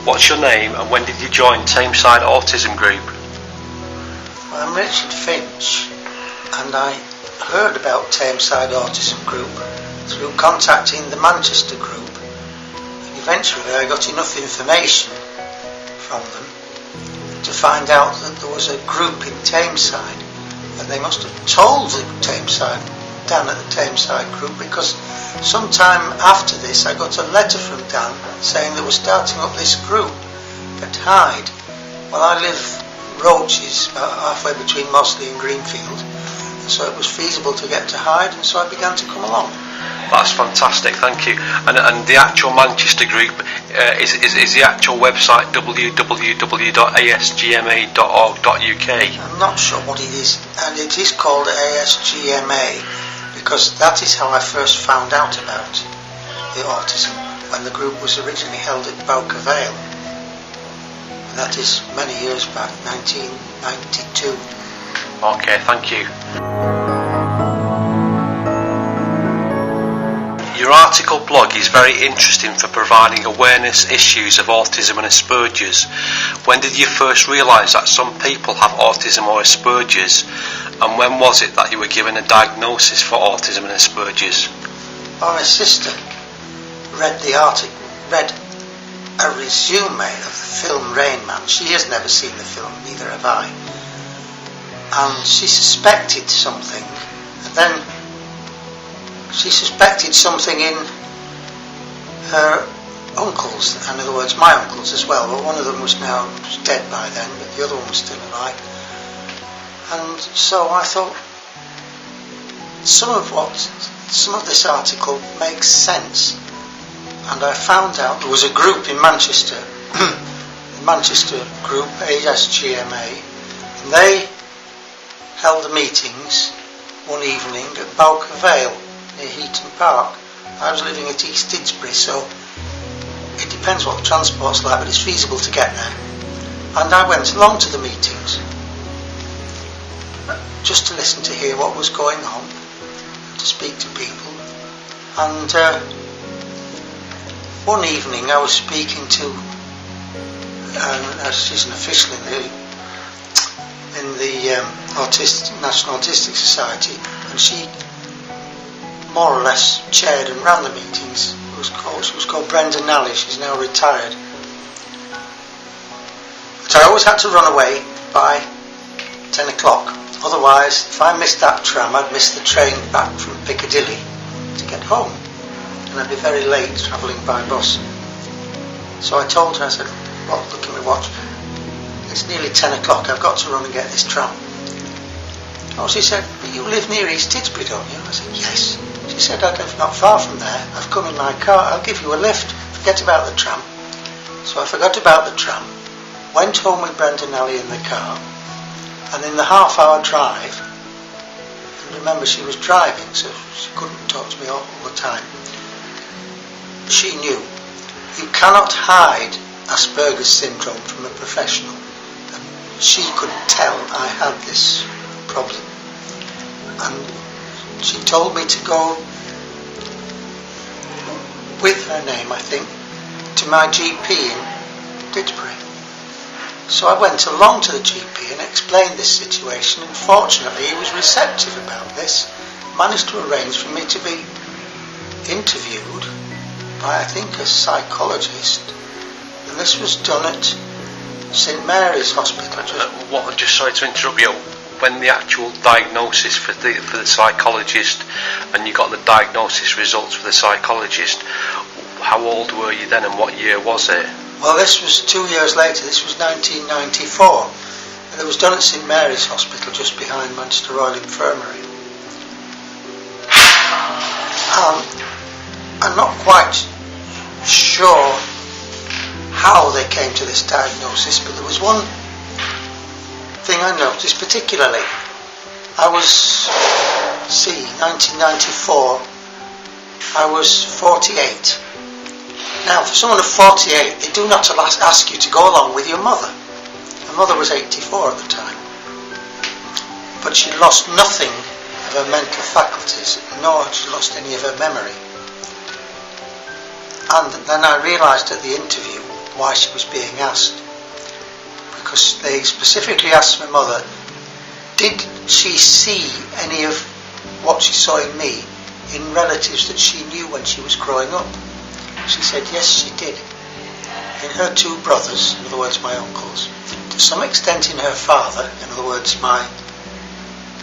What's your name and when did you join Tameside Autism Group? Well, I'm Richard Finch, and I heard about Tameside Autism Group through contacting the Manchester group. And eventually I got enough information from them to find out that there was a group in Tameside, and they must have told the Tameside, Dan at the Tameside group, because sometime after this I got a letter from Dan saying they were starting up this group at HYDE. Well, I live Roaches, about halfway between Mossley and Greenfield, so it was feasible to get to HYDE, and so I began to come along. That's fantastic, thank you. And the actual Manchester group, is the actual website www.asgma.org.uk? I'm not sure what it is, and it is called ASGMA because that is how I first found out about the autism, when the group was originally held at Bowker Vale. And that is many years back, 1992. Okay, thank you. Your article blog is very interesting for providing awareness issues of autism and Aspergers. When did you first realise that some people have autism or Aspergers, and when was it that you were given a diagnosis for autism and Aspergers? Well, my sister read the article, read a resume of the film Rain Man. She has never seen the film, neither have I. And she suspected something, and then she suspected something in her uncles, in other words my uncles as well, but one of them was dead by then, but the other one was still alive. And so I thought some of this article makes sense, and I found out there was a group in Manchester, the Manchester group, ASGMA, and they held the meetings one evening at Bowker Vale near Heaton Park. I was living at East Didsbury, so it depends what the transport's like, but it's feasible to get there. And I went along to the meetings just to listen to hear what was going on, to speak to people. And one evening I was speaking to, she's an official in the National Autistic Society, and she more or less chaired and ran the meetings. She was called Brenda Nally. She's now retired. But I always had to run away by 10 o'clock. Otherwise, if I missed that tram, I'd miss the train back from Piccadilly to get home, and I'd be very late travelling by bus. So I told her, I said, well, look at my watch, it's nearly 10 o'clock, I've got to run and get this tram. Oh, she said, but you live near East Didsbury, don't you? I said, yes. She said, I live not far from there, I've come in my car, I'll give you a lift, forget about the tram. So I forgot about the tram, went home with Brenda Nally in the car, and in the half-hour drive, and remember she was driving, so she couldn't talk to me all the time, she knew you cannot hide Asperger's syndrome from a professional, and she could tell I had this problem. And she told me to go with her name, I think, to my GP in Didsbury. So I went along to the GP and explained this situation, and fortunately he was receptive about this, managed to arrange for me to be interviewed by, I think, a psychologist, and this was done at St Mary's Hospital. Just sorry to interrupt you. When the actual diagnosis for the psychologist, and you got the diagnosis results for the psychologist, how old were you then and what year was it? Well, this was 2 years later, this was 1994, and it was done at St Mary's Hospital just behind Manchester Royal Infirmary. I'm not quite sure how they came to this diagnosis, but there was one thing I noticed particularly. I was, 1994, I was 48. Now, for someone of 48, they do not ask you to go along with your mother. My mother was 84 at the time, but she lost nothing of her mental faculties, nor had she lost any of her memory. And then I realised at the interview why she was being asked, because they specifically asked my mother, did she see any of what she saw in me in relatives that she knew when she was growing up? She said yes, she did. In her two brothers, in other words my uncles, to some extent in her father, in other words my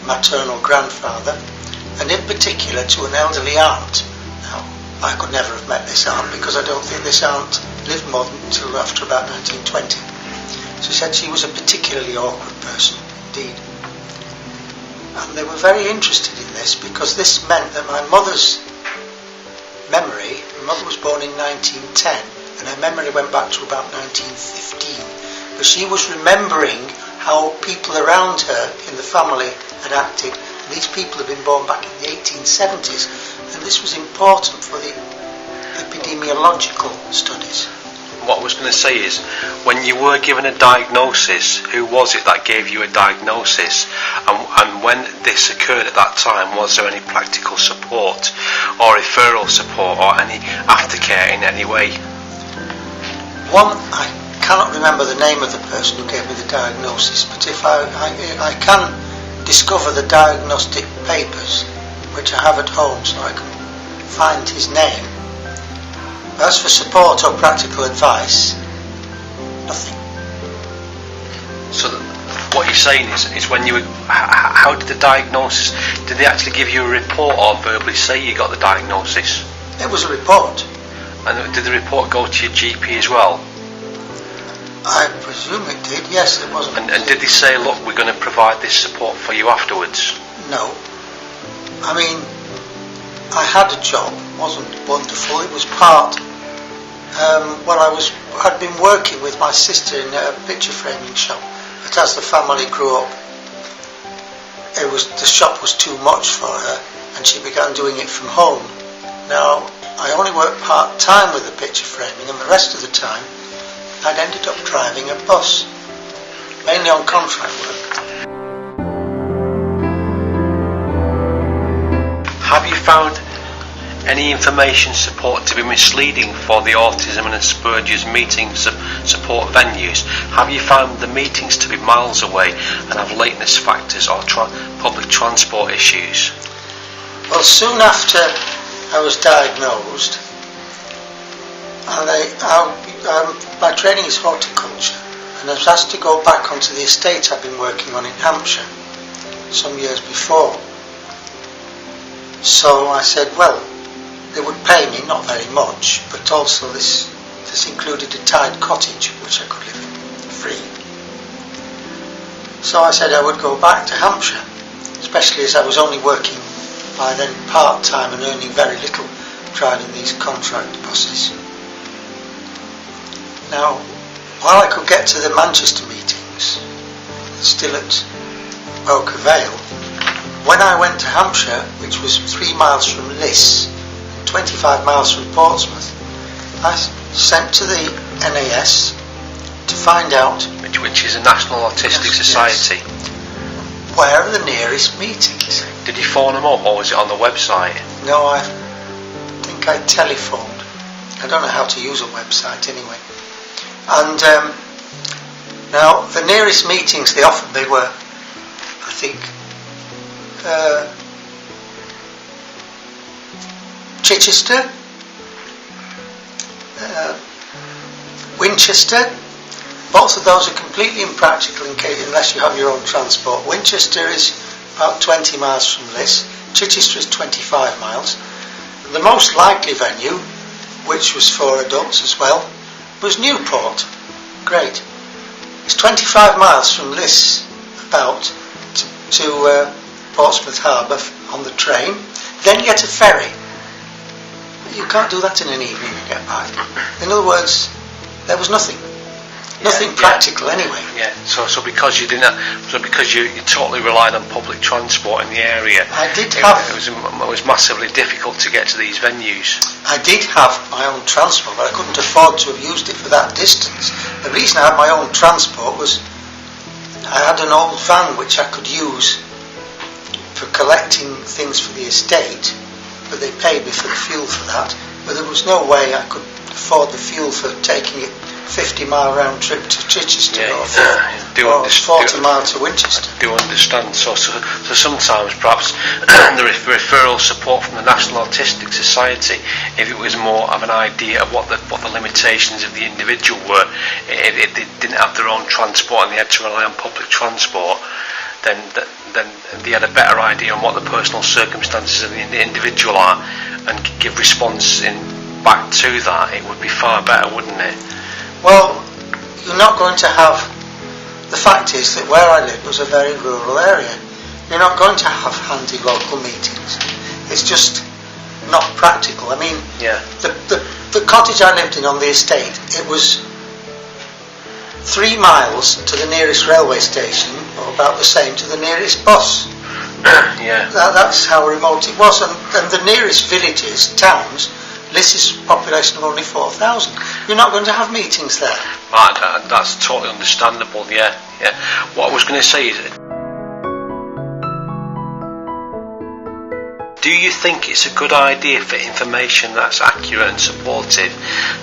maternal grandfather, and in particular to an elderly aunt. Now, I could never have met this aunt because I don't think this aunt lived more than until after about 1920. She said she was a particularly awkward person, indeed. And they were very interested in this because this meant that my mother's memory, my mother was born in 1910, and her memory went back to about 1915. But she was remembering how people around her in the family had acted. And these people had been born back in the 1870s, and this was important for the epidemiological studies. What I was going to say is, when you were given a diagnosis, who was it that gave you a diagnosis? And when this occurred at that time, was there any practical support or referral support or any aftercare in any way? One, I cannot remember the name of the person who gave me the diagnosis, but if I can discover the diagnostic papers, which I have at home, so I can find his name. As for support or practical advice, nothing. So what you're saying is when you were, how did the diagnosis, did they actually give you a report or verbally say you got the diagnosis? It was a report. And did the report go to your GP as well? I presume it did, yes, it wasn't. And did they say, look, we're going to provide this support for you afterwards? No. I mean, I had a job, wasn't wonderful. It was part, I'd been working with my sister in a picture framing shop, but as the family grew up, the shop was too much for her, and she began doing it from home. Now, I only worked part-time with the picture framing, and the rest of the time I'd ended up driving a bus, mainly on contract work. Have you found any information support to be misleading for the Autism and Aspergers meetings of support venues? Have you found the meetings to be miles away and have lateness factors or public transport issues? Well, soon after I was diagnosed, my training is horticulture, and I was asked to go back onto the estate I've been working on in Hampshire some years before. So I said, well, they would pay me, not very much, but also this included a tied cottage which I could live in free. So I said I would go back to Hampshire, especially as I was only working by then part-time and earning very little driving these contract buses. Now, while I could get to the Manchester meetings, still at Oaker Vale, when I went to Hampshire, which was 3 miles from Liss, 25 miles from Portsmouth, I sent to the NAS to find out... Which is a National Autistic Society. Yes. Where are the nearest meetings? Did you phone them up or was it on the website? No, I think I telephoned. I don't know how to use a website anyway. And now the nearest meetings they offered me were, I think, Chichester, Winchester. Both of those are completely impractical unless you have your own transport. Winchester is about 20 miles from Liss. Chichester is 25 miles. The most likely venue, which was for adults as well, was Newport. Great. It's 25 miles from Liss about to Portsmouth Harbour on the train. Then you get a ferry. You can't do that in an evening and get back. In other words, there was nothing practical anyway. Yeah. So because you totally relied on public transport in the area. It was massively difficult to get to these venues. I did have my own transport, but I couldn't afford to have used it for that distance. The reason I had my own transport was I had an old van which I could use for collecting things for the estate, but they paid me for the fuel for that. But there was no way I could afford the fuel for taking it 50-mile round trip to Chichester or 40 mile to Winchester. I do understand. So sometimes perhaps the referral support from the National Autistic Society, if it was more of an idea of what the limitations of the individual were, if they didn't have their own transport and they had to rely on public transport, then they had a better idea on what the personal circumstances of the individual are and give response back to that. It would be far better, wouldn't it? Well, you're not going to have... The fact is that where I lived was a very rural area. You're not going to have handy local meetings. It's just not practical. I mean, the cottage I lived in on the estate, it was 3 miles to the nearest railway station, or about the same to the nearest bus. That's how remote it was. And the nearest villages, towns, Lis's population of only 4,000. You're not going to have meetings there. That's totally understandable, yeah. What I was going to say is, do you think it's a good idea for information that's accurate and supportive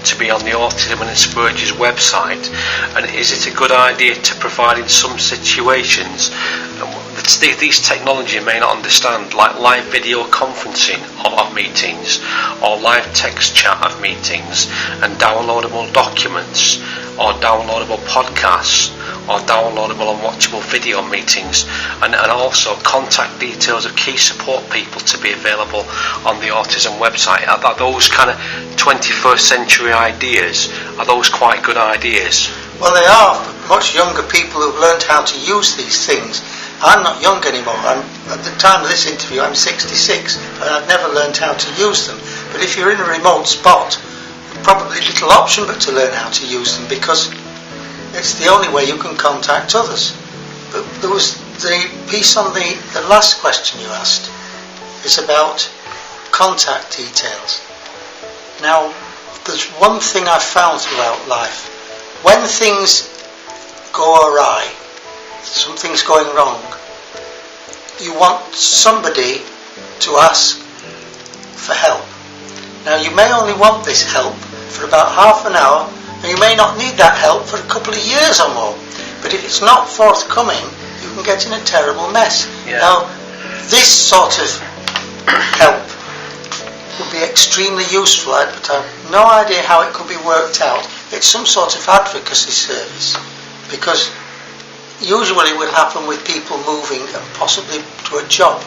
to be on the Autism and Aspergers website? And is it a good idea to provide in some situations that these technology may not understand, like live video conferencing of meetings, or live text chat of meetings, and downloadable documents, or downloadable podcasts, or downloadable and watchable video meetings, and also contact details of key support people to be available on the autism website? Are those kind of 21st century ideas? Are those quite good ideas? Well, they are for much younger people who've learned how to use these things. I'm not young anymore. At the time of this interview, I'm 66, and I've never learned how to use them. But if you're in a remote spot, probably little option but to learn how to use them, because it's the only way you can contact others. But there was the piece on the last question you asked is about contact details. Now, there's one thing I've found throughout life. When things go awry, something's going wrong, you want somebody to ask for help. Now, you may only want this help for about half an hour, and you may not need that help for a couple of years or more. But if it's not forthcoming, you can get in a terrible mess. Now, this sort of help would be extremely useful, but I have no idea how it could be worked out. It's some sort of advocacy service, because usually it would happen with people moving and possibly to a job.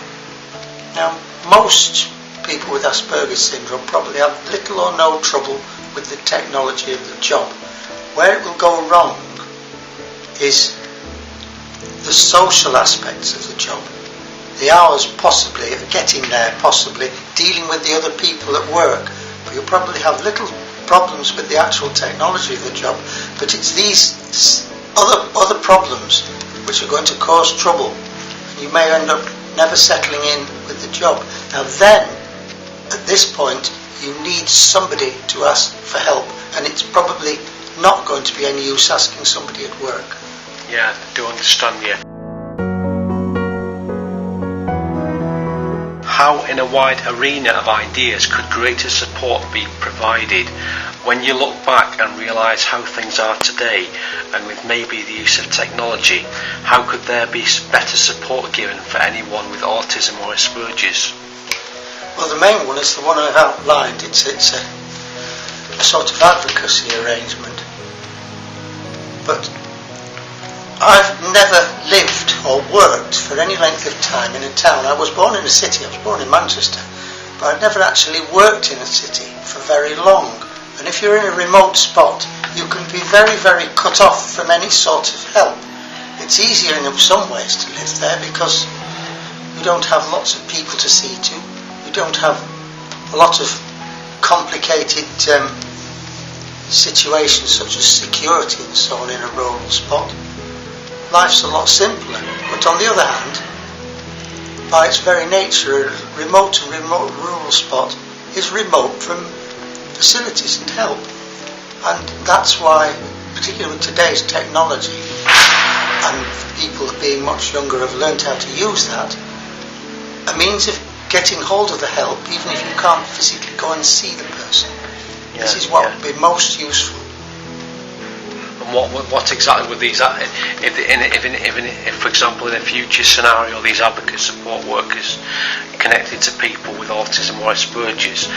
Now, most people with Asperger's syndrome probably have little or no trouble with the technology of the job. Where it will go wrong is the social aspects of the job. The hours possibly, getting there possibly, dealing with the other people at work. But you'll probably have little problems with the actual technology of the job, but it's these other problems which are going to cause trouble. You may end up never settling in with the job. Now then, at this point, you need somebody to ask for help, and it's probably not going to be any use asking somebody at work. Yeah, I do understand you. How in a wide arena of ideas could greater support be provided? When you look back and realise how things are today, and with maybe the use of technology, how could there be better support given for anyone with autism or Asperger's? Well, the main one is the one I've outlined. It's a sort of advocacy arrangement. But I've never lived or worked for any length of time in a town. I was born in a city. I was born in Manchester, but I've never actually worked in a city for very long. And if you're in a remote spot, you can be very, very cut off from any sort of help. It's easier in some ways to live there because you don't have lots of people to see to. You don't have a lot of complicated situations such as security and so on in a rural spot. Life's a lot simpler. But on the other hand, by its very nature, a remote rural spot is remote from facilities and help. And that's why, particularly with today's technology, and people being much younger have learned how to use that, a means of getting hold of the help, even if you can't physically go and see the person. This is what would be most useful. And what exactly would these, if for example in a future scenario these advocate support workers connected to people with autism or Asperger's,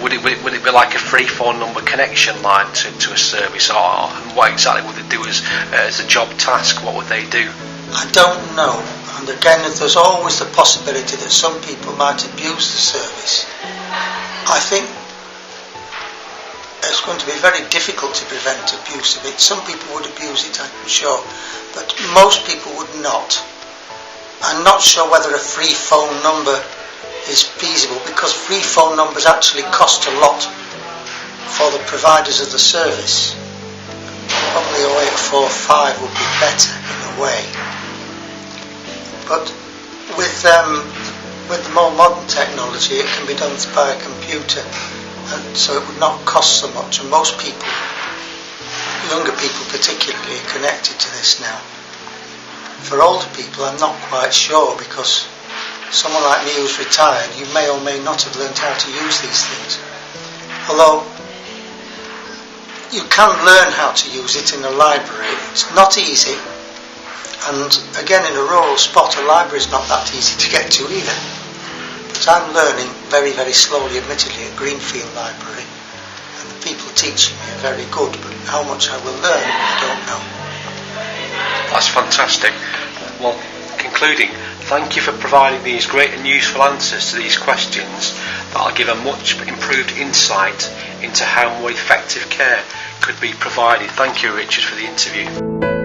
would it be like a free phone number connection line to a service, or what exactly would they do as a job task? What would they do? I don't know, and again there's always the possibility that some people might abuse the service. I think it's going to be very difficult to prevent abuse of it. Some people would abuse it, I'm sure, but most people would not. I'm not sure whether a free phone number is feasible, because free phone numbers actually cost a lot for the providers of the service. Probably 0845 would be better in a way. But with the more modern technology, it can be done by a computer, and so it would not cost so much. And most people, younger people particularly, are connected to this now. For older people, I'm not quite sure, because someone like me who's retired, you may or may not have learned how to use these things. Although you can learn how to use it in a library. It's not easy, and again in a rural spot a library is not that easy to get to either. But I'm learning very, very slowly, admittedly, at Greenfield Library, and the people teaching me are very good, but how much I will learn, I don't know. That's fantastic. Well, concluding, thank you for providing these great and useful answers to these questions that will give a much improved insight into how more effective care could be provided. Thank you, Richard, for the interview.